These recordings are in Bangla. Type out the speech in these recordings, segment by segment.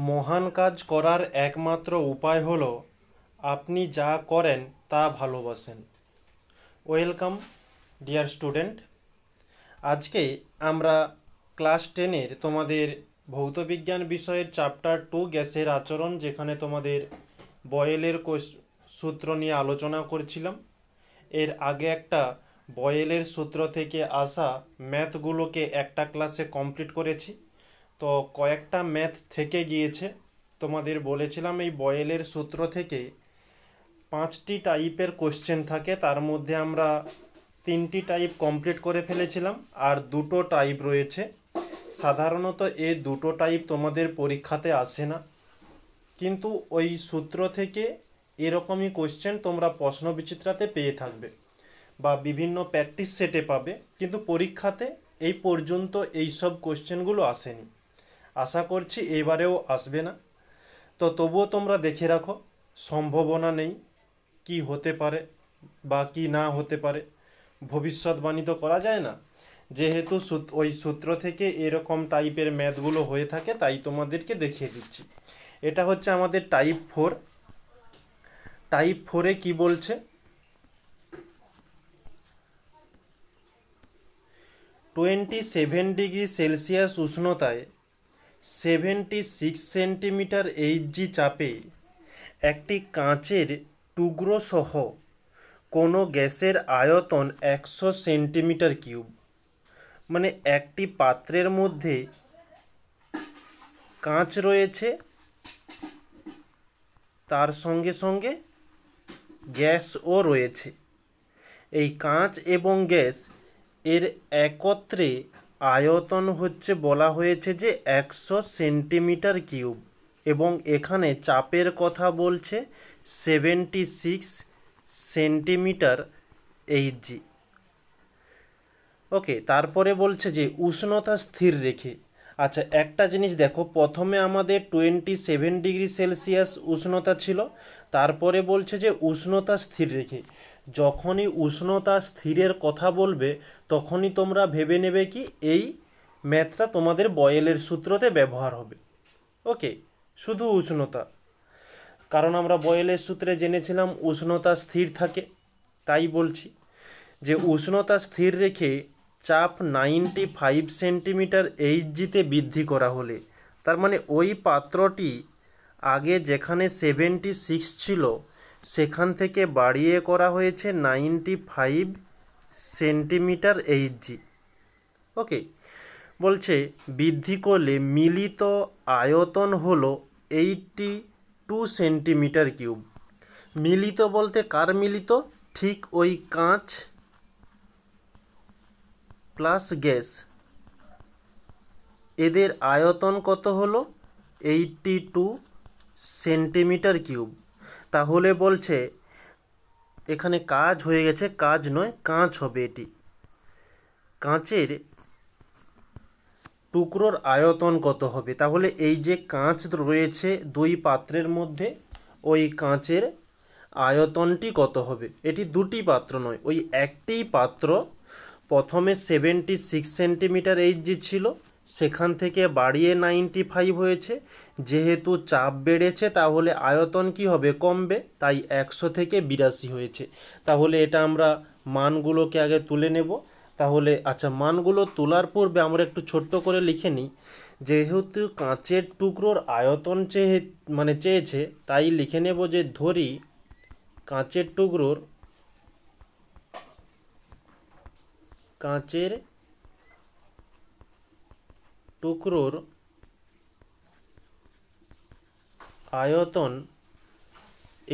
মহান কাজ করার একমাত্র উপায় হলো আপনি যা করেন তা ভালোবাসেন। Welcome dear student. আজকে আমরা ক্লাস 10-এর তোমাদের ভৌতবিজ্ঞান বিষয়ের চ্যাপ্টার 2 গ্যাসের আচরণ, যেখানে তোমাদের বয়েলের সূত্র নিয়ে আলোচনা করছিলাম। এর আগে একটা বয়েলের সূত্র থেকে আসা ম্যাথগুলোকে একটা ক্লাসে কমপ্লিট করেছি। তো কয়েকটা ম্যাথ থেকে গিয়েছে। তোমাদের বলেছিলাম এই বয়েলের সূত্র থেকে 5টি টাইপের কোশ্চেন থাকে, তার মধ্যে আমরা 3টি টাইপ কমপ্লিট করে ফেলেছিলাম, আর 2টো টাইপ রয়েছে। সাধারণত এই 2টো টাইপ তোমাদের পরীক্ষাতে আসে না, কিন্তু ওই সূত্র থেকে এরকমই কোশ্চেন তোমরা প্রশ্ন বিচিত্রাতে পেয়ে থাকবে বা বিভিন্ন প্র্যাকটিস সেটে পাবে, কিন্তু পরীক্ষাতে এই পর্যন্ত এইসব কোশ্চেনগুলো আসেনি। আশা করছি এবারেও আসবে না। তো তবুও তোমরা দেখে রাখো, সম্ভাবনা নেই, কি হতে পারে বা কি না হতে পারে, ভবিষ্যৎবাণী তো করা যায় না। যেহেতু ওই সূত্র থেকে এরকম টাইপের ম্যাথগুলো হয়ে থাকে, তাই তোমাদেরকে দেখিয়ে দিচ্ছি। এটা হচ্ছে আমাদের টাইপ 4। টাইপ 4-এ কি বলছে, 27 ডিগ্রি সেলসিয়াস উষ্ণতায় 76 সেন্টিমিটার এইচজি চাপে একটি কাঁচের টুকরো সহ কোনো গ্যাসের আয়তন 100 সেন্টিমিটার কিউব। মানে একটি পাত্রের মধ্যে কাঁচ রয়েছে, তার সঙ্গে সঙ্গে গ্যাসও রয়েছে। এই কাঁচ এবং গ্যাস এর একত্রে আয়তন হচ্ছে বলা হয়েছে যে 100 সেন্টিমিটার কিউব, এবং এখানে চাপের কথা বলছে 76 সেন্টিমিটার এইচজি। ওকে, তারপরে বলছে যে উষ্ণতা স্থির রেখে। আচ্ছা, একটা জিনিস দেখো, প্রথমে আমাদের 27 ডিগ্রি সেলসিয়াস উষ্ণতা ছিল, তারপরে বলছে যে উষ্ণতা স্থির রেখে। যখনই উষ্ণতা স্থিরের কথা বলবে তখনই তোমরা ভেবে নেবে কি এই ম্যাথটা তোমাদের বয়েলের সূত্রতে ব্যবহার হবে। ওকে, শুধু উষ্ণতা, কারণ আমরা বয়েলের সূত্রে জেনেছিলাম উষ্ণতা স্থির থাকে, তাই বলছি যে উষ্ণতা স্থির রেখে চাপ 95 সেন্টিমিটার এইচজিতে বৃদ্ধি করা হলে, তার মানে ওই পাত্রটি আগে যেখানে 76 ছিল সেখান থেকে বাড়িয়ে করা হয়েছে 95 সেন্টিমিটার এইচজি। ওকে, বলছে বৃদ্ধি করলে মিলিত আয়তন হলো 82 সেন্টিমিটার কিউব। মিলিত বলতে কার মিলিত? ঠিক ওই কাঁচ প্লাস গ্যাস, এদের আয়তন কত হলো? 82 সেন্টিমিটার কিউব। তাহলে বলছে এখানে কাজ হয়ে গেছে, কাজ নয় কাঁচ হবে এটি। কাঁচের টুকরোর আয়তন কত হবে? তাহলে এই যে কাঁচ রয়েছে দুই পাত্রের মধ্যে, ওই কাঁচের আয়তনটি কত হবে? এটি দুটি পাত্র নয়, ওই একটিই পাত্র। প্রথমে 76 সেন্টিমিটার এইচজি ছিল, সেখান থেকে বাড়িয়ে 95 হয়েছে। যেহেতু চাপ বেড়েছে তাহলে আয়তন কি হবে? কমবে, তাই 100 থেকে 82 হয়েছে। তাহলে এটা আমরা মানগুলোকে আগে তুলে নেব। তাহলে আচ্ছা, মানগুলো তোলার পূর্বে আমরা একটু ছোট্ট করে লিখে নিই। যেহেতু কাঁচের টুকরোর আয়তন চেয়েছে, তাই লিখে নেব যে ধরি কাঁচের টুকরোর আয়তন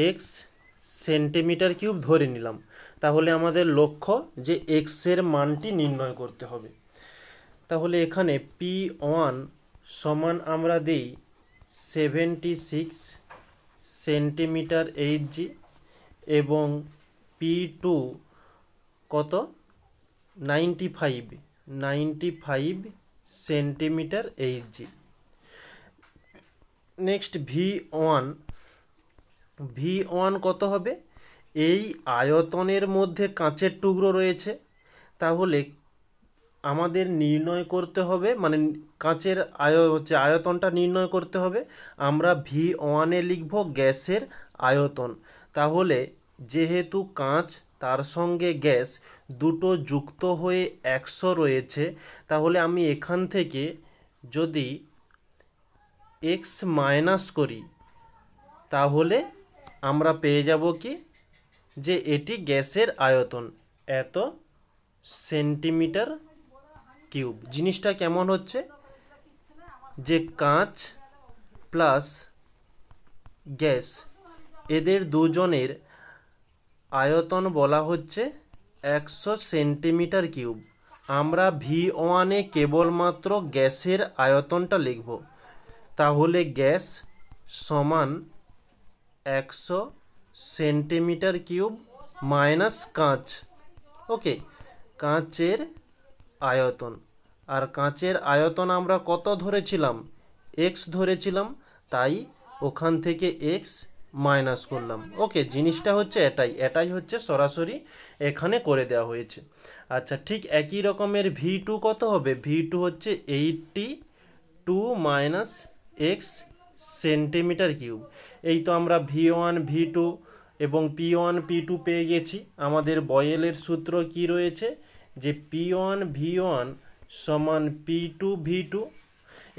এক্স সেন্টিমিটার কিউব ধরে নিলাম। তাহলে আমাদের লক্ষ্য যে এক্স এর মানটি নির্ণয় করতে হবে। তাহলে এখানে P1 সমান আমরা দিই 76 সেন্টিমিটার এইচজি, এবং P2 কত? 95 সেন্টিমিটার এইচজি। নেক্সট V1 কত হবে? এই আয়তনের মধ্যে কাঁচের টুকরো রয়েছে, তাহলে আমাদের নির্ণয় করতে হবে, মানে কাঁচের আয়তনটা নির্ণয় করতে হবে। আমরা V1-এ লিখব গ্যাসের আয়তন। তাহলে যেহেতু কাঁচ তার সঙ্গে গ্যাস দুটো যুক্ত হয়ে 100 রয়েছে, তাহলে আমি এখান থেকে যদি x মাইনাস করি তাহলে আমরা পেয়ে যাব কি, যে এটি গ্যাসের আয়তন এত সেন্টিমিটার কিউব। জিনিসটা কেমন হচ্ছে, যে কাঁচ প্লাস গ্যাস এদের দুজনের আয়তন বলা হচ্ছে 100 সেন্টিমিটার কিউব। আমরা V1-এ কেবলমাত্র গ্যাসের আয়তনটা লিখব। তাহলে গ্যাস সমান 100 সেন্টিমিটার কিউব মাইনাস কাঁচ। ওকে, কাঁচের আয়তন, আর কাঁচের আয়তন আমরা কত ধরেছিলাম, এক্স ধরেছিলাম, তাই ওখান থেকে এক্স মাইনাস করলাম। ওকে, জিনিসটা হচ্ছে এটাই হচ্ছে সরাসরি এখানে করে দেওয়া হয়েছে। আচ্ছা, ঠিক একই রকমের V2 কত হবে, V2 হচ্ছে 82 মাইনাস এক্স সেন্টিমিটার কিউব। এই তো আমরা V1 V2 এবং P1 P2 পেয়ে গেছি। আমাদের বয়েলের সূত্র কি রয়েছে, যে P1 V1 সমান P2 V2।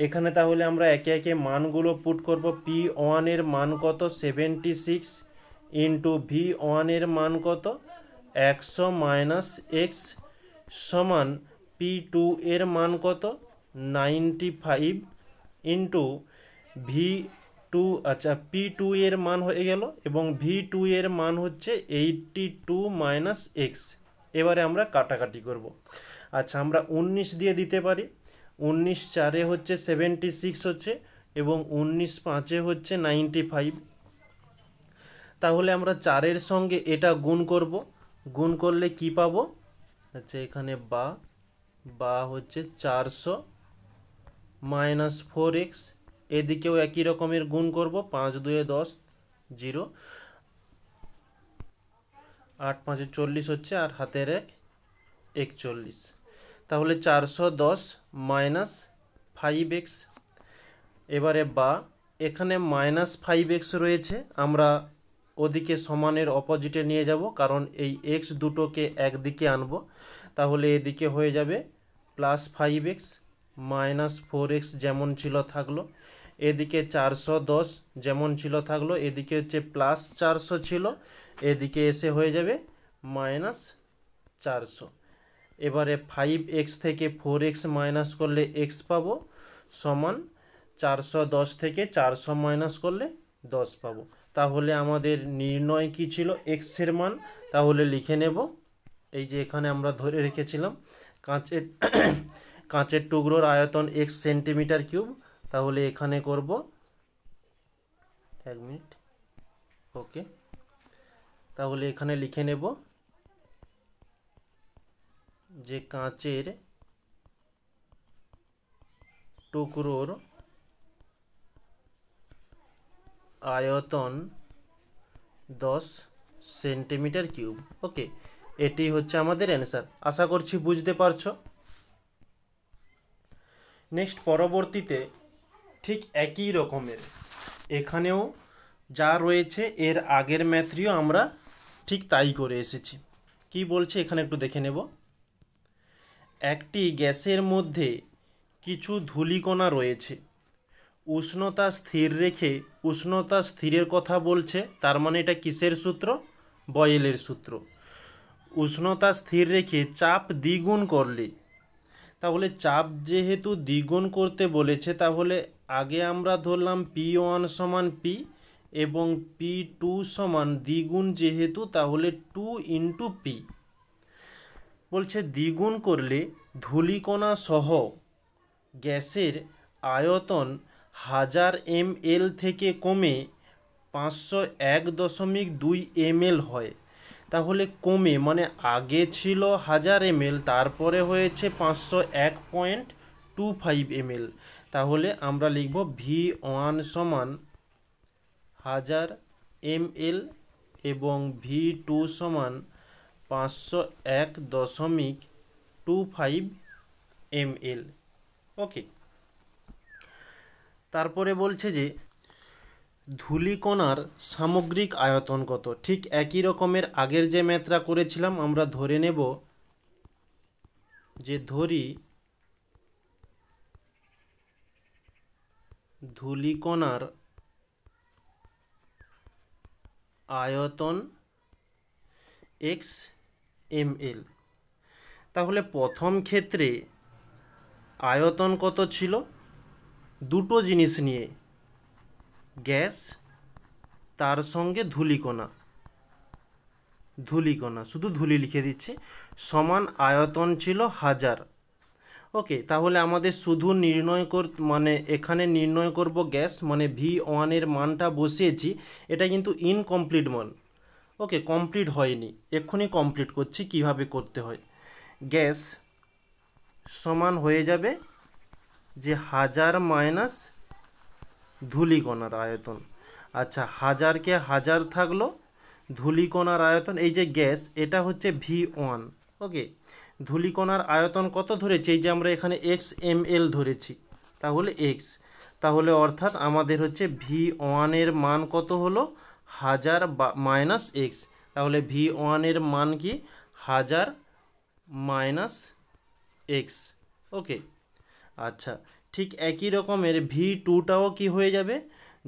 এখানে তাহলে আমরা একে একে মানগুলো পুট করব। P1-এর মান কত, 76, ইন্টু V1-এর মান কত, 100 মাইনাস এক্স, সমান P2 এর মান কত, 95, ইন্টু V2, আচ্ছা P2 এর মান হয়ে গেল, এবং V2 এর মান হচ্ছে 82 মাইনাস এক্স। এবারে আমরা কাটাকাটি করব। আচ্ছা, আমরা 19 দিয়ে দিতে পারি। 19 4-এ হচ্ছে 76 হচ্ছে, এবং 19 5-এ হচ্ছে 95। তাহলে আমরা 4-এর সঙ্গে এটা গুণ করব। গুণ করলে কি পাবো, আচ্ছা এখানে বা হচ্ছে 400 মাইনাস 4x। এদিকেও একই রকমের গুণ করব, 5 2 10, 0, 8 5 40 হচ্ছে, আর হাতের 1 41। তাহলে 410 মাইনাস 5x। এবারে বা এখানে মাইনাস 5x রয়েছে, আমরা ওদিকে সমানের অপোজিটে নিয়ে যাব, কারণ এই x দুটোকে একদিকে আনব। তাহলে এদিকে হয়ে যাবে প্লাস 5x মাইনাস 4x যেমন ছিল থাকলো। এদিকে 410 যেমন ছিল থাকলো, এদিকে হচ্ছে প্লাস 400 ছিল, এদিকে এসে হয়ে যাবে মাইনাস 400। এবারে 5x থেকে 4x মাইনাস করলে x পাবো, সমান 410 থেকে 400 মাইনাস করলে 10 পাবো। তাহলে আমাদের নির্ণয় কি ছিল, x এর মান। তাহলে লিখে নেব, এই যে এখানে আমরা ধরে রেখেছিলাম কাঁচের টুকরোর আয়তন x সেন্টিমিটার কিউব। তাহলে এখানে করব 1 মিনিট। ওকে, তাহলে এখানে লিখে নেব যে কাঁচের টুকরোর আয়তন 10 সেন্টিমিটার কিউব। ওকে, এটি হচ্ছে আমাদের অ্যান্সার। আশা করছি বুঝতে পারছো। নেক্সট, পরবর্তীতে ঠিক একই রকমের এখানেও যা রয়েছে এর আগের ম্যাথটিও আমরা ঠিক তাই করে এসেছি। কি বলছে এখানে একটু দেখে নেব। একটি গ্যাসের মধ্যে কিছু ধূলিকণা রয়েছে, উষ্ণতা স্থির রেখে উষ্ণতা স্থিরের কথা বলছে, তার মানে এটা কিসের সূত্র, বয়েলের সূত্র। উষ্ণতা স্থির রেখে চাপ দ্বিগুণ করলে, তাহলে চাপ যেহেতু দ্বিগুণ করতে বলেছে, তাহলে আগে আমরা ধরলাম P1 সমান P, এবং P2 সমান দ্বিগুণ যেহেতু, তাহলে 2 ইন্টু P। বলছে দ্বিগুণ করলে ধূলিকণা সহ গ্যাসের আয়তন 1000 ml থেকে কমে 501.2 ml হয়। তাহলে কমে মানে আগে ছিল 1000 ml, তারপরে হয়েছে 501.25 ml। তাহলে আমরা লিখব V1 সমান 1000 ml এবং V2 সমান 501.25 ml। ওকে, তারপরে বলছে যে ধূলিকণার সামগ্রিক আয়তন কত। ঠিক একই রকমের আগের যে ম্যাথটা করেছিলাম, আমরা ধরে নেব যে ধূলিকণার আয়তন xml। তাহলে প্রথম ক্ষেত্রে আয়তন কত ছিল? দুটো জিনিস নিয়ে, গ্যাস তার সঙ্গে ধূলিকণা, শুধু ধূলি লিখে দিচ্ছি, সমান আয়তন ছিল 1000। ওকে, তাহলে আমাদের শুধু এখানে নির্ণয় করব গ্যাস, মানে V1 এর মানটা বসিয়েছি। এটা কিন্তু ইনকমপ্লিট মান। ওকে, কমপ্লিট হয়নি, এক্ষুনি কমপ্লিট করছি কিভাবে করতে হয়। গ্যাস সমান হয়ে যাবে যে 1000 মাইনাস ধূলিকণার আয়তন। আচ্ছা, 1000কে 1000 থাকলো, ধূলিকণার আয়তন, এই যে গ্যাস, এটা হচ্ছে V1। ওকে, ধূলিকণার আয়তন কত ধরেছি? এই যে আমরা এখানে xml ধরেছি, তাহলে x, তাহলে অর্থাৎ আমাদের হচ্ছে V1 এর মান কত হলো? 1000 মাইনাস x। তাহলে V1 এর মান কি? 1000 মাইনাস x। ওকে, আচ্ছা, ঠিক একই রকমের V2টাও কি হয়ে যাবে?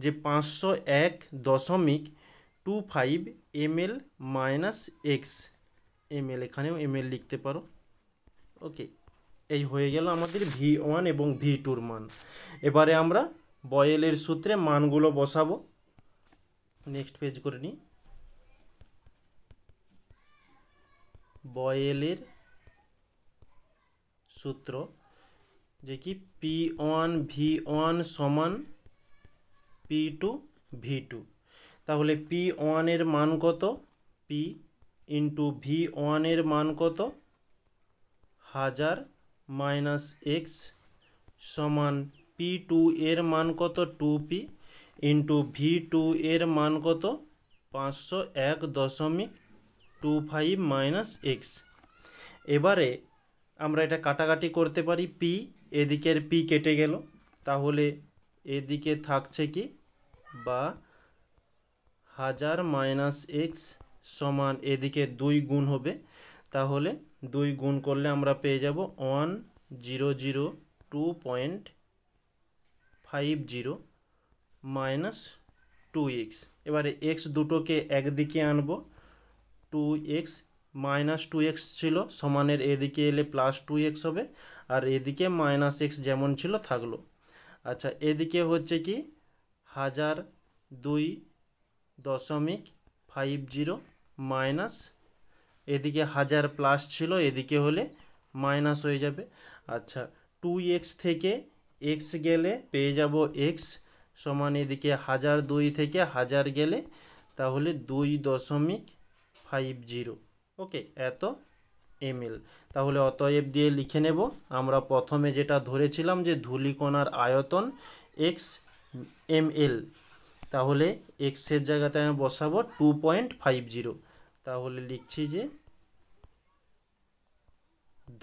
যে 501.25 ml মাইনাস এক্স ml, এখানেও ml লিখতে পারো। ওকে, এই হয়ে গেল আমাদের V1 এবং V2র মান। এবারে আমরা বয়েলের সূত্রে মানগুলো বসাবো। নেক্সট পেজ করে নিই। বয়েলের সূত্র যে কি P1 V1 সমান P2 V2। তাহলে P1 এর মান কত? P ইন্টু V1 এর মান কত? 1000 মাইনাস এক্স সমান P2 এর মান কত? 2P ইন্টু V2 এর মান কত? 501.25 মাইনাস এক্স। এবারে আমরা এটা কাটাকাটি করতে পারি। পি, এদিকের পি কেটে গেল, তাহলে এদিকে থাকছে কি? বা 1000 মাইনাস এক্স সমান এদিকে 2 গুণ হবে, তাহলে 2 গুণ করলে আমরা পেয়ে যাব 1002.50 মাইনাস 2x। এবারে এক্স দুটোকে একদিকে আনবো, 2x মাইনাস 2x ছিল, সমানের এদিকে এলে প্লাস 2x হবে, আর এদিকে মাইনাস এক্স যেমন ছিল থাকলো। আচ্ছা, এদিকে হচ্ছে কি 1002.50 মাইনাস, এদিকে 1000 প্লাস ছিল, এদিকে হলে মাইনাস হয়ে যাবে। আচ্ছা, 2x থেকে x গেলে পেয়ে যাব x সমান এদিকে 1002 থেকে 1000 গেলে তাহলে 2.50। ওকে, এত ml। তাহলে অতএব দিয়ে লিখে নেব আমরা প্রথমে যেটা ধরেছিলাম যে ধূলিকণার আয়তন xml, তাহলে x এর জায়গাতে আমি বসাবো 2.50। তাহলে লিখছি যে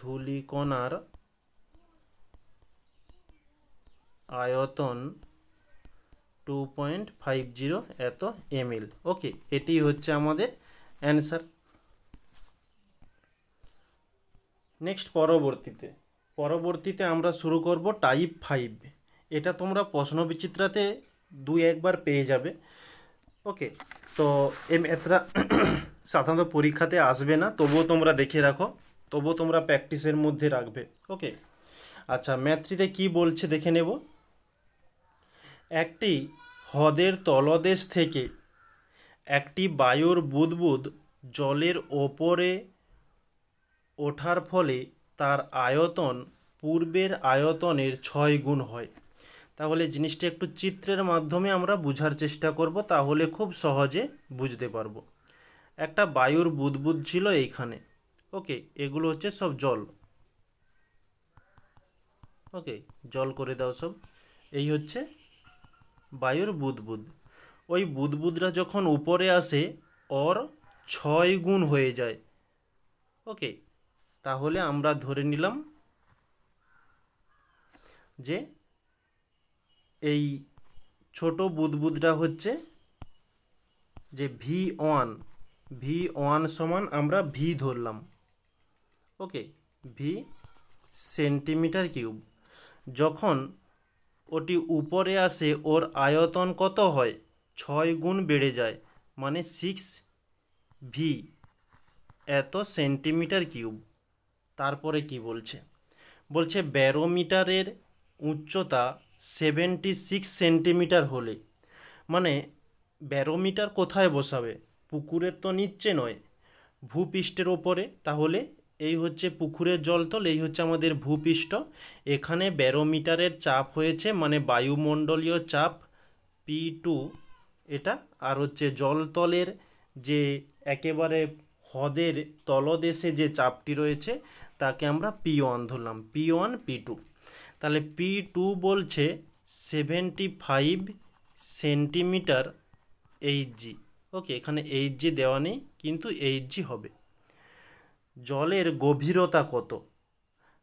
ধূলিকণার আয়তন 2.50 এত ml। ওকে, এটি হচ্ছে আমাদের অ্যান্সার। নেক্সট পরবর্তীতে আমরা শুরু করব টাইপ 5। এটা তোমরা প্রশ্ন বিচিত্রাতে 2-1বার পেয়ে যাবে। ওকে, তো এই ম্যাথটা সাধারণত পরীক্ষাতে আসবে না, তবুও তোমরা দেখে রাখো, তবুও তোমরা প্র্যাকটিসের মধ্যে রাখবে। ওকে, আচ্ছা, ম্যাথটিতে কি বলছে দেখে নেব। একটি হ্রদের তলদেশ থেকে একটি বায়ুর বুদবুদ জলের ওপরে ওঠার ফলে তার আয়তন পূর্বের আয়তনের 6 গুণ হয়। তাহলে জিনিসটা একটু চিত্রের মাধ্যমে আমরা বোঝার চেষ্টা করব, তাহলে খুব সহজে বুঝতে পারবো। একটা বায়ুর বুদবুদ ছিল এইখানে। ওকে, এগুলো হচ্ছে সব জল। ওকে, জল করে দাও সব। এই হচ্ছে বায়ুর বুদবুদ। ওই বুদবুদরা যখন উপরে আসে ওর 6 গুণ হয়ে যায়। ওকে, তাহলে আমরা ধরে নিলাম যে এই ছোট বুদবুদটা হচ্ছে যে ভি ওয়ান সমান আমরা ভি ধরলাম, ওকে, ভি সেন্টিমিটার কিউব। যখন ওটি উপরে আসে ওর আয়তন কত হয়, 6 গুণ বেড়ে যায়, মানে 6 ভি এত সেন্টিমিটার কিউব। তারপরে কি বলছে, বলছে ব্যারোমিটারের উচ্চতা 76 সেন্টিমিটার হলে, মানে ব্যারোমিটার কোথায় বসাবে, পুকুরের তো নিচে নয়, ভূপৃষ্ঠের ওপরে। তাহলে এই হচ্ছে পুকুরের জলতল, এই হচ্ছে আমাদের ভূপৃষ্ঠ। এখানে ব্যারোমিটারের চাপ হয়েছে মানে বায়ুমণ্ডলীয় চাপ P2 এটা, আর হচ্ছে জলতলের যে একেবারে হ্রদের তলদেশে যে চাপটি রয়েছে তাকে আমরা P1 ধরলাম, P1 P2। তাহলে P2 বলছে 75 সেন্টিমিটার এইচজি, ওকে, এখানে এইচজি দেওয়া নেই কিন্তু এইচজি হবে। জলের গভীরতা কত,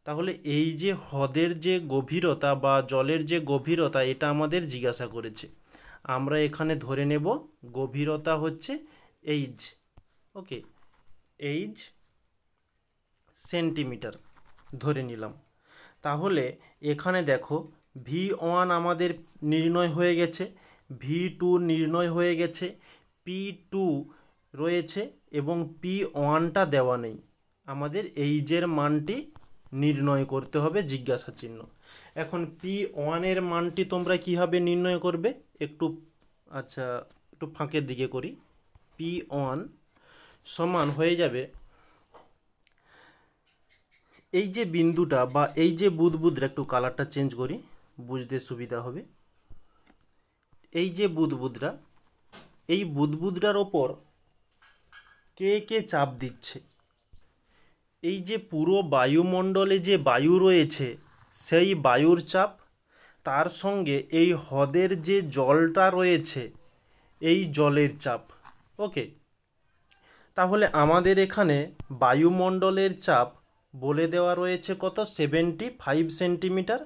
তাহলে এই যে হ্রদের যে গভীরতা বা জলের যে গভীরতা এটা আমাদের জিজ্ঞাসা করেছে, আমরা এখানে ধরে নেব গভীরতা হচ্ছে এইচ, ওকে, এইচ সেন্টিমিটার ধরে নিলাম। তাহলে এখানে দেখো V1 আমাদের নির্ণয় হয়ে গেছে, V2 নির্ণয় হয়ে গেছে, P2 রয়েছে এবং P1টা দেওয়া নেই। আমাদের এইচের মানটি নির্ণয় করতে হবে জিজ্ঞাসা চিহ্ন। এখন P1 এর মানটি তোমরা কিভাবে নির্ণয় করবে, একটু আচ্ছা একটু ফাঁকের দিকে করি। P1 সমান হয়ে যাবে, এই যে বিন্দুটা বা এই যে বুদবুদটা, একটু কালারটা চেঞ্জ করি বুঝতে সুবিধা হবে। এই যে বুদবুদটা, এই বুদবুদটার ওপর কে কে চাপ দিচ্ছে, এই যে পুরো বায়ুমণ্ডলে যে বায়ু রয়েছে সেই বায়ুর চাপ, তার সঙ্গে এই হ্রদের যে জলটা রয়েছে এই জলের চাপ, ওকে। তাহলে আমাদের এখানে বায়ুমণ্ডলের চাপ বলে দেওয়া রয়েছে কত, 75 সেন্টিমিটার,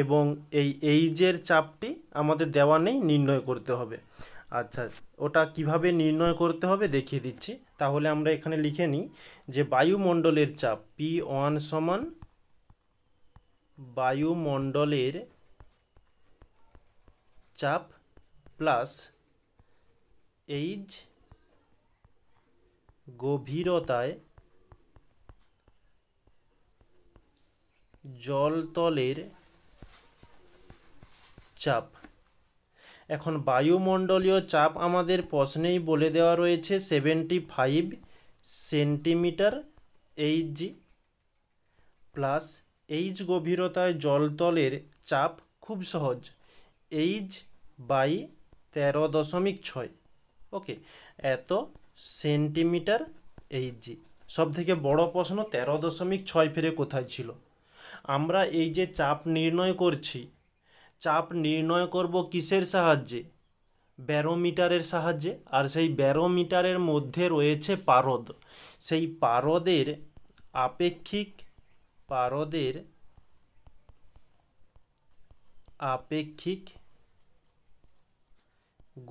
এবং এই এইচের চাপটি আমাদের দেওয়া নেই, নির্ণয় করতে হবে। আচ্ছা, ওটা কিভাবে নির্ণয় করতে হবে দেখিয়ে দিচ্ছি। তাহলে আমরা এখানে লিখে নিই যে বায়ুমণ্ডলের চাপ P1 সমান বায়ুমণ্ডলের চাপ প্লাস এইচ গভীরতায় জলতলের চাপ। এখন বায়ুমণ্ডলীয় চাপ আমাদের প্রশ্নেই বলে দেওয়া রয়েছে 75 সেন্টিমিটার এইচজি, প্লাস এইচ গভীরতায় জলতলের চাপ, খুব সহজ, এইচ বাই 13.6, ওকে, এত সেন্টিমিটার এইচজি। সব থেকে বড় প্রশ্ন 13.6 ফেরে কোথায় ছিল। আমরা এই যে চাপ নির্ণয় করছি, চাপ নির্ণয় করব কিসের সাহায্যে, ব্যারোমিটারের সাহায্যে। আর সেই ব্যারোমিটারের মধ্যে রয়েছে পারদ, সেই পারদের আপেক্ষিক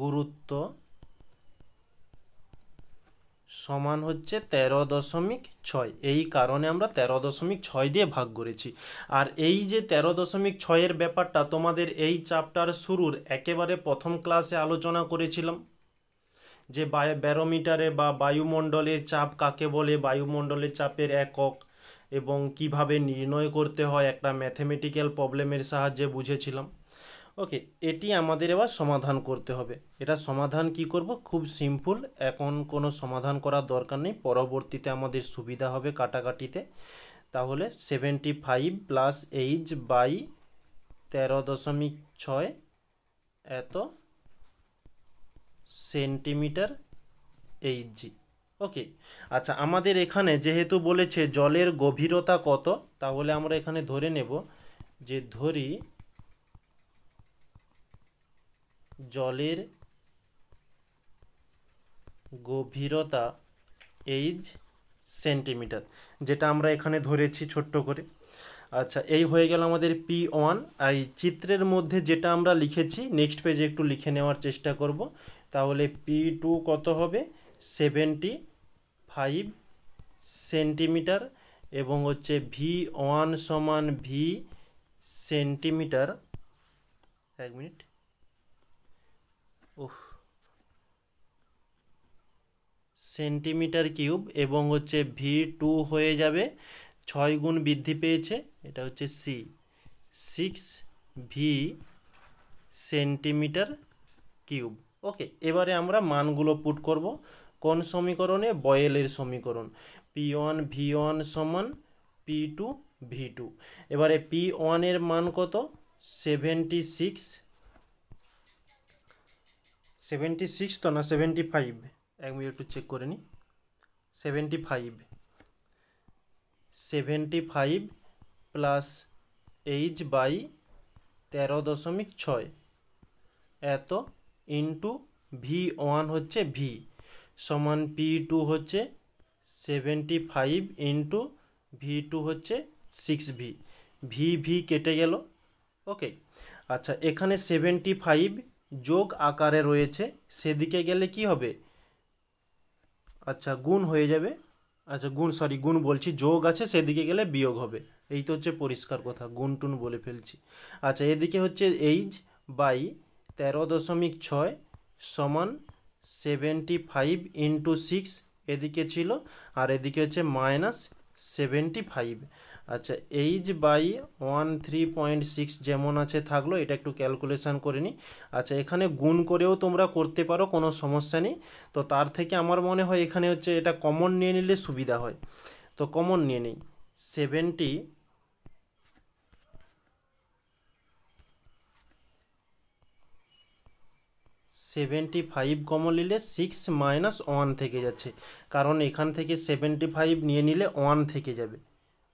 গুরুত্ব সমান হচ্ছে 13.6। এই কারণে আমরা 13.6 দিয়ে ভাগ করেছি। আর এই যে 13.6-এর ব্যাপারটা তোমাদের এই চ্যাপ্টার শুরুর একেবারে প্রথম ক্লাসে আলোচনা করেছিলাম, যে ব্যারোমিটারে বা বায়ুমণ্ডলের চাপ কাকে বলে, বায়ুমণ্ডলের চাপের একক এবং কিভাবে নির্ণয় করতে হয় একটা ম্যাথমেটিক্যাল প্রবলেমের সাহায্যে বুঝেছিলাম। ওকে, এটি আমাদের এবার সমাধান করতে হবে। এটা সমাধান কি করব, খুব সিম্পল, এখন কোনো সমাধান করার দরকার নেই, পরবর্তীতে আমাদের সুবিধা হবে কাটাকাটিতে। তাহলে 75 প্লাস এইচ বাই 13.6 এত সেন্টিমিটার এইচজি, ওকে। আচ্ছা, আমাদের এখানে যেহেতু বলেছে জলের গভীরতা কত, তাহলে আমরা এখানে ধরে নেব যে ধরি জলের গভীরতা এইচ সেন্টিমিটার, যেটা আমরা এখানে ধরেছি ছোট্ট করে। আচ্ছা, এই হয়ে গেল আমাদের P1। আর এই চিত্রের মধ্যে যেটা আমরা লিখেছি নেক্সট পেজে একটু লিখে নেওয়ার চেষ্টা করব। তাহলে P2 কত হবে? 75 সেন্টিমিটার, এবং হচ্ছে V1 সমান V centimetre, 1 minute, centimetre cube, এবং হচ্ছে V2 হয়ে যাবে 6 গুণ বৃদ্ধি পেয়েছে, এটা হচ্ছে C, 6V সেন্টিমিটার কিউব। ওকে, এবারে আমরা মানগুলো পুট করব কোন সমীকরণে? বয়েলের সমীকরণ। P1 V1 সমান P2 V2। এবারে P1 এর মান কত? 76 তো না 75, 1 মিনিট একটু চেক করে নিই। 75 প্লাস H/13.6 এত ইন্টু V1 হচ্ছে V সমান P2 হচ্ছে 75 ইন্টু V2 হচ্ছে 6V। V কেটে গেল। ওকে, আচ্ছা, এখানে 75 যোগ আকারে রয়েছে, সেদিকে গেলে কি হবে? আচ্ছা, গুণ হয়ে যাবে। আচ্ছা, গুণ বলছি, যোগ আছে, সেদিকে গেলে বিয়োগ হবে। এই তো হচ্ছে পরিষ্কার কথা, গুণ টুন বলে ফেলছি। আচ্ছা, এদিকে হচ্ছে H/13.6 সমান 75 ইন্টু 6 এদিকে ছিল, আর এদিকে হচ্ছে -75। আচ্ছা, H/13.6 যেমন আছে থাকলো, এটা একটু ক্যালকুলেশন করে নিই। আচ্ছা, এখানে গুণ করেও তোমরা করতে পারো, কোনো সমস্যা নেই। তো তার থেকে আমার মনে হয় এখানে হচ্ছে এটা কমন নিয়ে নিলে সুবিধা হয়। তো কমন নিয়ে নিই, 75 কমন নিলে 6 - 1 থেকে যাচ্ছে, কারণ এখান থেকে 75 নিয়ে নিলে 1 থেকে যাবে।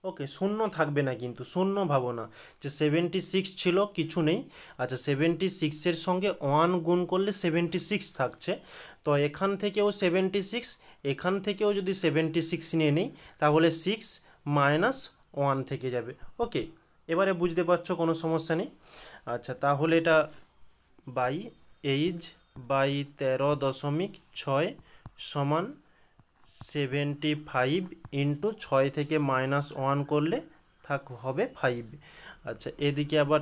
ওকে, শূন্য থাকবে না, কিন্তু শূন্য ভাবো না যে 76 ছিল, কিছু নেই। আচ্ছা, 76-এর সঙ্গে 1 গুণ করলে 76 থাকছে। তো এখান থেকেও 76, এখান থেকেও যদি 76 নিয়ে নিই, তাহলে 6 - 1 থেকে যাবে। ওকে, এবারে বুঝতে পারছো, কোনো সমস্যা নেই। আচ্ছা, তাহলে এটা বাই H/13.6 সমান 75 ইন্টু 6 থেকে -1 করলে হবে 5। আচ্ছা, এদিকে আবার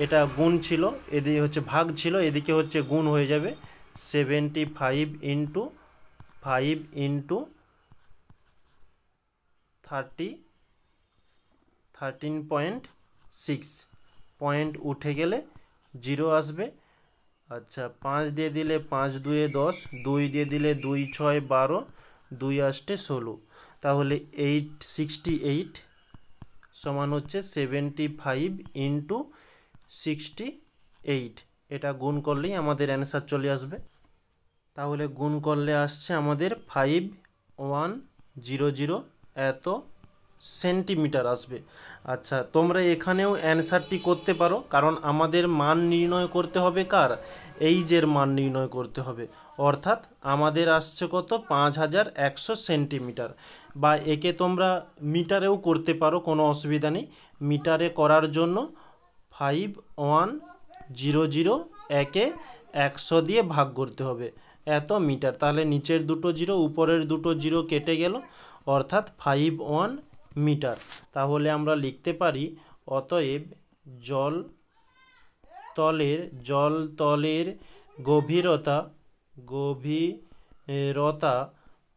এটা গুণ ছিল, এদিকে হচ্ছে ভাগ ছিল, এদিকে হচ্ছে গুণ হয়ে যাবে। 75 ইন্টু 5 ইন্টু 13.6, পয়েন্ট উঠে গেলে 0 আসবে। আচ্ছা, 5 দিয়ে দিলে 5 2 10, 2 দিয়ে দিলে 2 6 12, 2 8 16, তাহলে 868 সমান হচ্ছে 75 ইন্টু 68। এটা গুণ করলেই আমাদের অ্যান্সার চলে আসবে। তাহলে গুণ করলে আসছে আমাদের 5100 এত সেন্টিমিটার আসবে। আচ্ছা, তোমরা এখানেও অ্যান্সারটি করতে পারো, কারণ আমাদের মান নির্ণয় করতে হবে কার? এইচের মান নির্ণয় করতে হবে। অর্থাৎ আমাদের আসছে কত? 5100 সেন্টিমিটার, বা একে তোমরা মিটারেও করতে পারো, কোনো অসুবিধা নেই। মিটারে করার জন্য 5100 একে 100 দিয়ে ভাগ করতে হবে, এত মিটার। তাহলে নিচের দুটো জিরো, উপরের দুটো জিরো কেটে গেল, অর্থাৎ 51 মিটার। তাহলে আমরা লিখতে পারি, অতএব জলতলের গভীরতা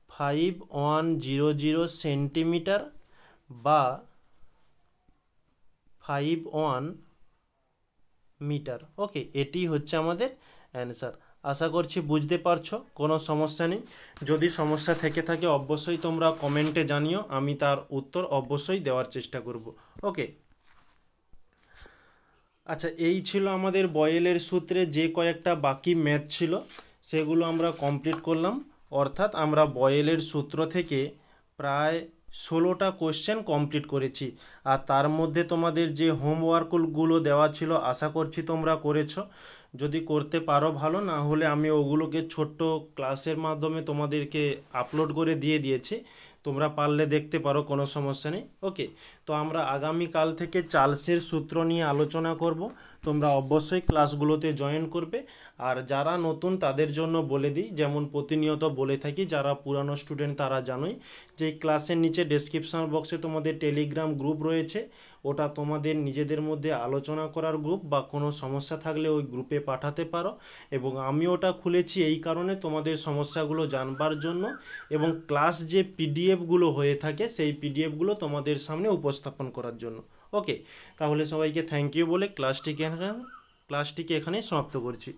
5100 সেন্টিমিটার, বা 51 মিটার। ওকে, এটি হচ্ছে আমাদের অ্যান্সার। আশা করছি বুঝতে পারছো, কোনো সমস্যা নেই। যদি সমস্যা থেকে থাকে অবশ্যই তোমরা কমেন্টে জানিও, আমি তার উত্তর অবশ্যই দেওয়ার চেষ্টা করব। ওকে, আচ্ছা, এই ছিল আমাদের বয়েলের সূত্রে যে কয়েকটা বাকি ম্যাথ ছিল, সেগুলো আমরা কমপ্লিট করলাম। অর্থাৎ আমরা বয়েলের সূত্র থেকে প্রায় 16টা কোশ্চেন কমপ্লিট করেছি। আর তার মধ্যে তোমাদের যে হোমওয়ার্কগুলো দেওয়া ছিল, আশা করছি তোমরা করেছো। যদি করতে পারো ভালো, না হলে আমি ওগুলোকে ছোট্ট ক্লাসের মাধ্যমে তোমাদেরকে আপলোড করে দিয়ে দিয়েছি। তোমরা পারলে দেখতে পারো, কোনো সমস্যা নেই। ওকে, তো আমরা আগামীকাল থেকে চার্লসের সূত্র নিয়ে আলোচনা করব। তোমরা অবশ্যই ক্লাসগুলোতে জয়েন করবে। আর যারা নতুন তাদের জন্য বলে দিই, যেমন প্রতিনিয়ত বলে থাকি, যারা পুরানো স্টুডেন্ট তারা জানোই যে ক্লাসের নিচে ডেসক্রিপশন বক্সে তোমাদের টেলিগ্রাম গ্রুপ রয়েছে। ওটা তোমাদের নিজেদের মধ্যে আলোচনা করার গ্রুপ, বা কোনো সমস্যা থাকলে ওই গ্রুপে পাঠাতে পারো। এবং আমি ওটা খুলেছি এই কারণে তোমাদের সমস্যাগুলো জানবার জন্য, এবং ক্লাস যে পিডিএফগুলো হয়ে থাকে সেই পিডিএফগুলো তোমাদের সামনে উপস্থাপন করার জন্য। ওকে, তাহলে সবাইকে থ্যাংক ইউ বলে ক্লাসটিকে এখানে সমাপ্ত করছি।